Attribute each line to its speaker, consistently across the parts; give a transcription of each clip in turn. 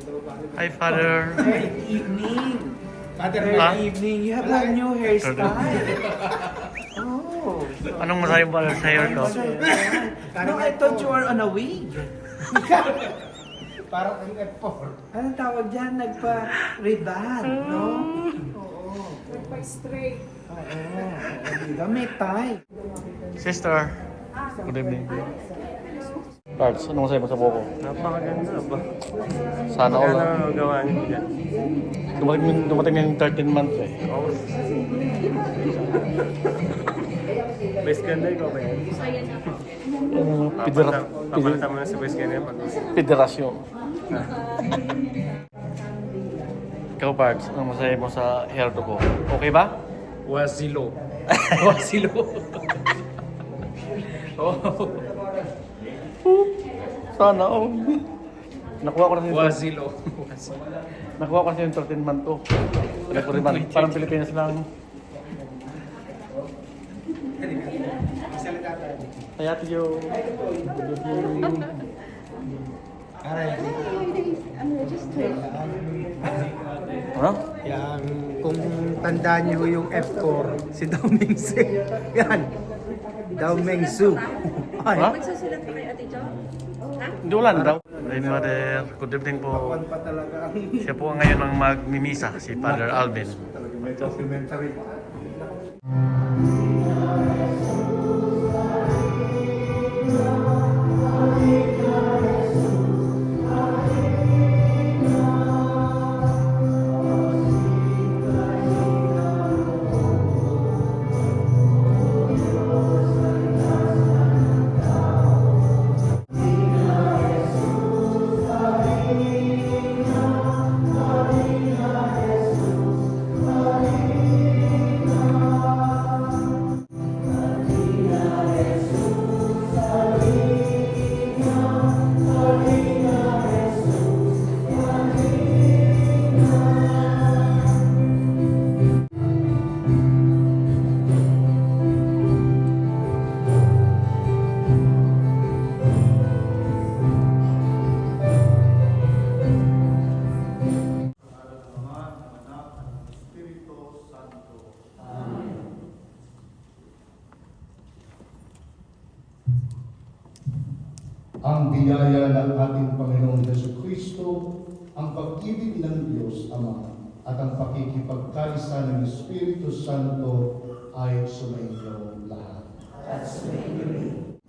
Speaker 1: Hi, Father.
Speaker 2: Good evening.
Speaker 3: Father,
Speaker 1: Ah?
Speaker 2: Good evening. You have a new hairstyle. Oh.
Speaker 1: Anong masabi mo sa hair ko?
Speaker 2: No, I thought you were on a wig.
Speaker 3: parang ang F4.
Speaker 2: Anong tawag dyan? Nagpa-reband, no? Oo.
Speaker 4: Nagpa-straight.
Speaker 2: Oo. Diba? May tie.
Speaker 1: Sister, good evening. Cards, anong masabi mo sa buko?
Speaker 5: Napakaganda ba?
Speaker 1: Sana all.
Speaker 5: Ano gawa niyo dyan?
Speaker 1: Dumating yung 13 months eh.
Speaker 5: Oo. Best ganda ikaw ba yan? Papalitan mo na si best ganda pag
Speaker 1: Federasyon. Ikaw, Pards, anong masabi mo sa hair ko? Okay ba?
Speaker 5: Wasilo. Wasilo. Oh.
Speaker 1: Sana all. Nakuha ko na yung
Speaker 5: Wasilo.
Speaker 1: Nakuha ko kasi yung 13 month ko. Parang Pilipinas lang. Hi, Ate Jo. Ano?
Speaker 3: Yan, kung tandaan niyo yung F4, si Dao Mingsu. Yan. Dao Mingsu. Ay.
Speaker 1: Ha?
Speaker 4: Magsusulat pa kay Ate Jo? Ha?
Speaker 1: Hindi wala na daw. Hi, Father. Good evening po.
Speaker 3: Pakuan pa talaga ang
Speaker 1: Siya po ngayon ang magmimisa, si Father Alvin.
Speaker 3: talaga may documentary.
Speaker 6: Ang biyaya ng ating Panginoong Jesucristo, ang pag-ibig ng Diyos Ama, at ang pakikipagkaisa ng Espiritu Santo ay sumainyo lahat. At sumainyo rin.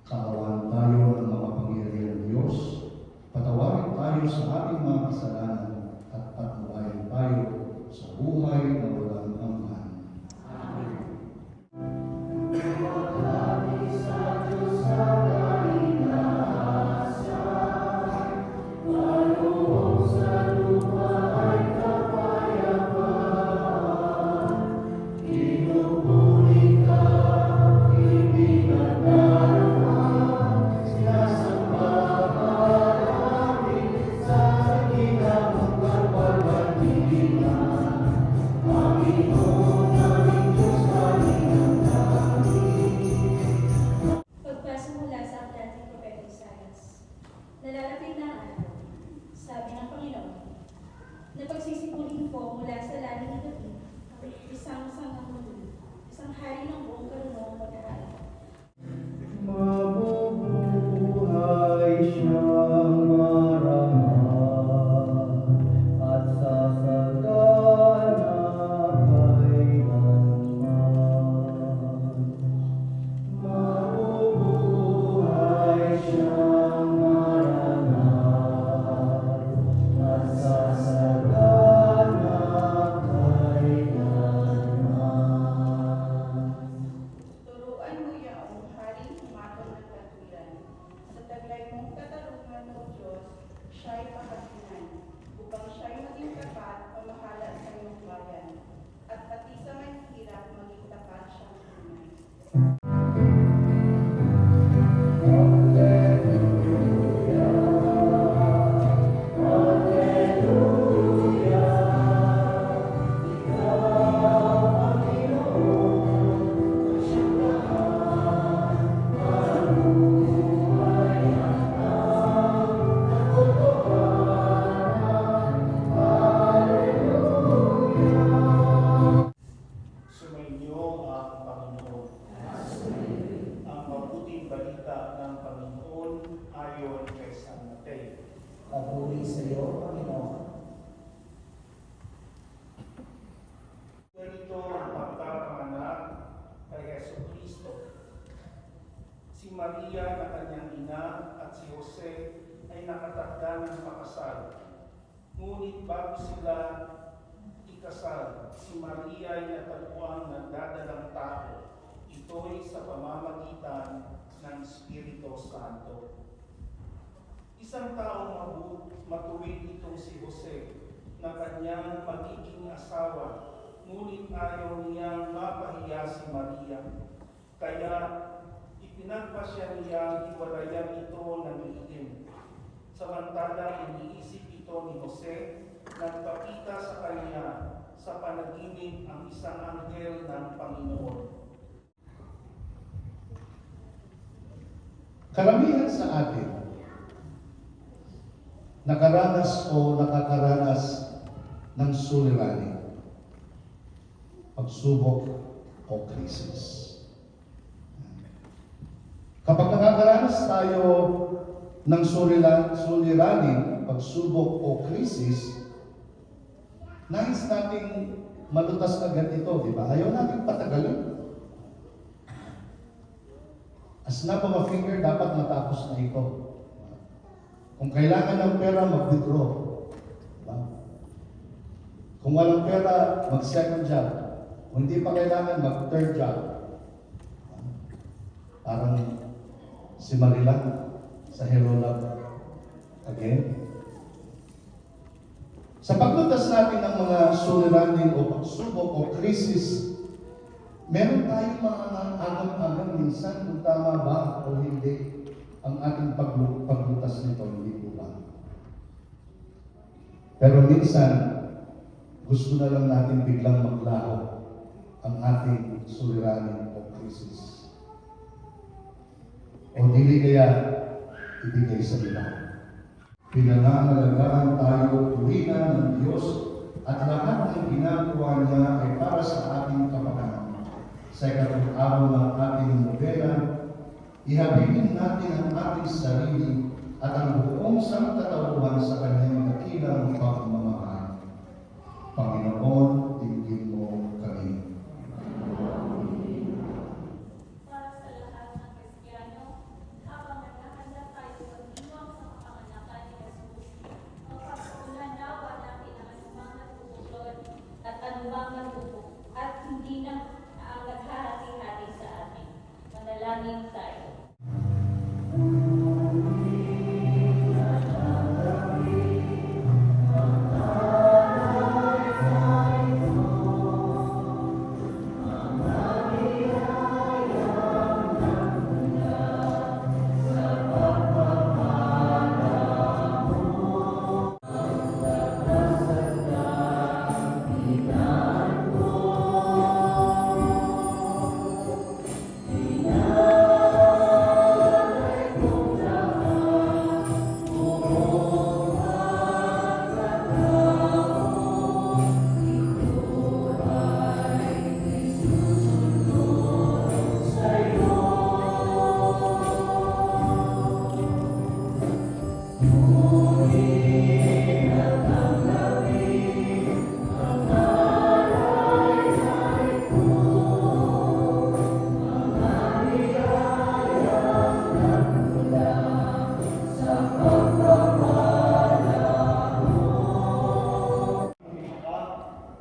Speaker 6: Kaawaan tayo ng makapangyarihang Diyos, patawarin tayo sa ating mga kasalanan at patnubayan tayo sa buhay na walang hanggan.
Speaker 7: Pagbasa mula sa aklat ni Propeta Isaias. Nalalapit na ang araw, sabi ng Panginoon, na pagsisipunin ko mula sa lalim ng David, isang sanggang mundo, isang hari ng buong karunong mag-aaral.
Speaker 2: Mabubuhay siyang marangal at sasagana kailanman. Mabubuhay siyang marangal at sasagana kailanman.
Speaker 8: Maria na kanyang ina at si Jose ay nakatakda ng pakasal. Ngunit bago sila ikasal, si Maria ay natagpuan nagdadalang tao. Ito'y sa pamamagitan ng Espiritu Santo. Isang taong matuwid itong si Jose na kanyang magiging asawa, ngunit ayaw niyang mapahiya si Maria. Kaya ipinagpasya niya hiwalayan ito ng itim. Samantala iniisip ito ni Jose, nagpakita sa kanya sa panaginip ang isang anghel ng Panginoon.
Speaker 6: Karamihan sa atin, nakaranas o nakakaranas ng suliranin, pagsubok o krisis. Kapag nakakaranas tayo ng suliranin, pagsubok o krisis, nais nating malutas agad ito, di ba? Ayaw nating patagalin. As snap of a finger, dapat matapos na ito. Kung kailangan ng pera, mag-withdraw. Diba? Kung walang pera, mag-second job. Kung hindi pa kailangan, mag-third job. Parang si Marilang sa Hero Love. Again. Sa paglutas natin ng mga suliranin o pagsubok o krisis, meron tayong mga agam-agam minsan kung tama ba o hindi ang ating paglutas nito, hindi po ba? Pero minsan, gusto na lang natin biglang maglaho ang ating suliranin o krisis. O dili kaya ibigay sa iba. Pinangangalagaan tayo tuwiran ng Diyos at lahat ng ginagawa niya ay para sa ating kapakanan. Sa ikatlong araw ng ating nobela, ihabilin natin ang ating sarili at ang buong sangkatauhan sa kanyang dakilang pagmamahal. Panginoon, tingin mo kami.
Speaker 7: Para sa lahat ng Kristiyano, habang naghahanda tayo magdiwang sa kapanganakan ni Jesus, mapagpatulan nawa natin ang anumang natutuklod at anumang natupok at hindi na ang naghahati-hati sa atin. Manalangin tayo.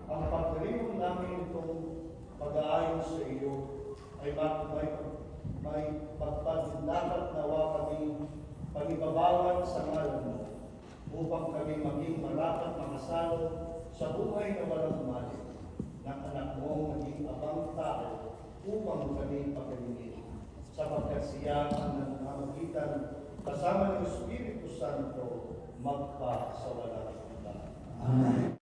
Speaker 6: Ang pagdiriwang namin itong pag-aayon sa iyo ay may pagpaglakat nawa kami pag-ibabawan sa ngalan mo upang kami maging marapat makasalo sa buhay na walang mali ng anak mo maging abang tao upang kami pagkalimit sapagkat siya ang namamagitan kasama ng Espiritu Santo magpa sa walang hanggan. Amen.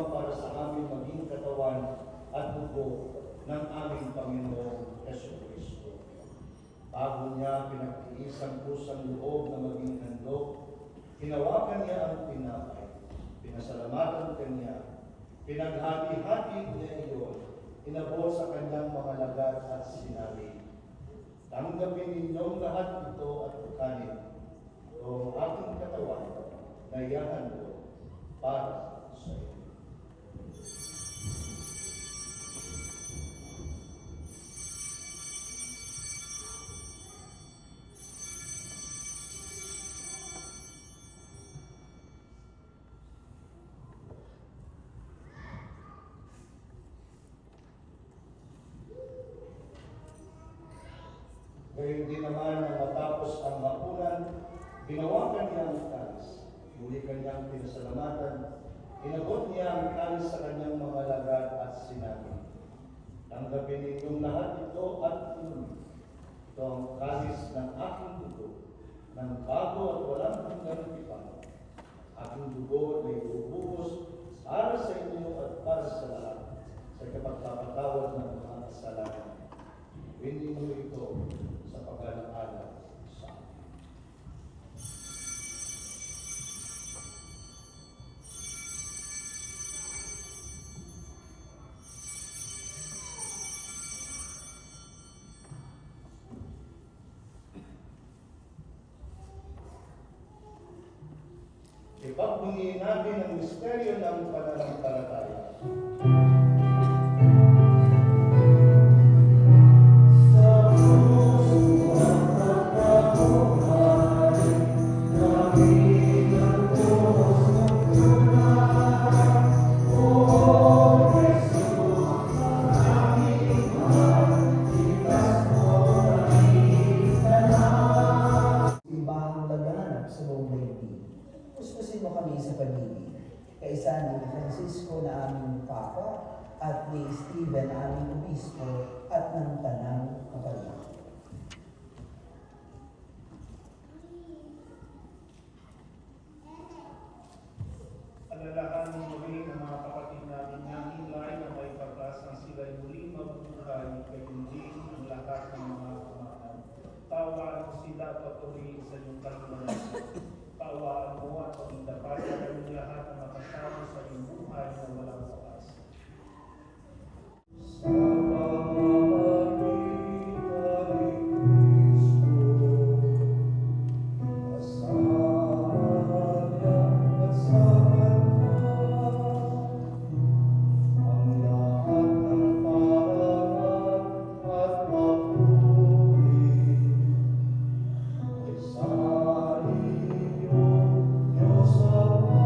Speaker 6: upang para sa amin maging katawan at dugo ng aming Panginoong Jesucristo. Bago niya pinagtiis ang kusang loob na maging handog, hinawakan niya ang tinapay, pinasalamatan kanya, pinaghati-hati niya iyon, inabot sa kanyang mga lagat at sinabi, "Tanggapin ninyong lahat ito at kanin. Ito ang aking katawan na ihahandog para sa inyo." Gayun din naman nang matapos ang hapunan, hinawakan niya ang kalis. Muli kanyang pinasalamatan, inabot niya ang kalis sa kanyang mga lagat at sinabi, "Tanggapin ninyong lahat ito at inumin. Ito ang kalis ng aking dugo, ng bago at walang hanggang tipan. Aking dugo na ibubuhos para sa inyo at para sa lahat, sa kapagpapatawad ng mga kasalanan. Gawin ninyo ito sa pag-alala sa akin." Ipagbunyi natin ang misteryo ng pananampalataya.
Speaker 2: Ibang laganap sa buong daigdig. Puspusin mo kami sa pag-ibig. Kaisa ni Francisco na aming Papa at ni Stephen na aming Obispo at ng Tanang Kapalitan.
Speaker 8: Alalahanin muli ang mga kapatid namin na nilay na may pag-asang sila'y muling mabubuhay, gayon din ang lahat ng mga kumakan. Tawaan mo sila patuloy sa iyong kalinasan. Tawaan mo at pagindapatan ng lahat na makasama sa iyong buhay na walang wakas.
Speaker 2: Sa pamamagitan ni Kristo, kasama niya at sa Kanya, ang lahat ng parangal at papuri ay sa iyo, Diyos Ama,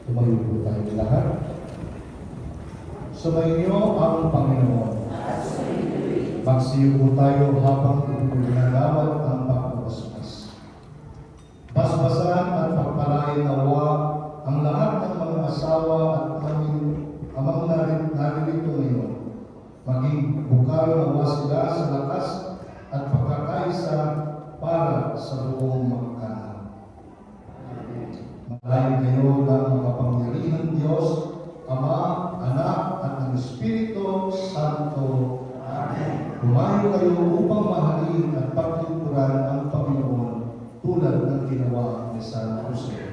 Speaker 6: Tumayo po tayo lahat. Sumainyo ang Panginoon. Magsiyo po tayo habang ginagawat ang pagbabasbas. Basbasan at pagpalain nawa ang lahat ng mga asawa at amang naririto ngayon. Maging bukal nawa sila sa lakas at pagkakaisa para sa buong makakanan. Malayo kayo ng makapangyarihan Diyos, Ama, Anak, at ng Espiritu Santo. Amen. Lumayo kayo upang mahalin at paglingkuran ang Panginoon tulad ng ginawa ni San Jose.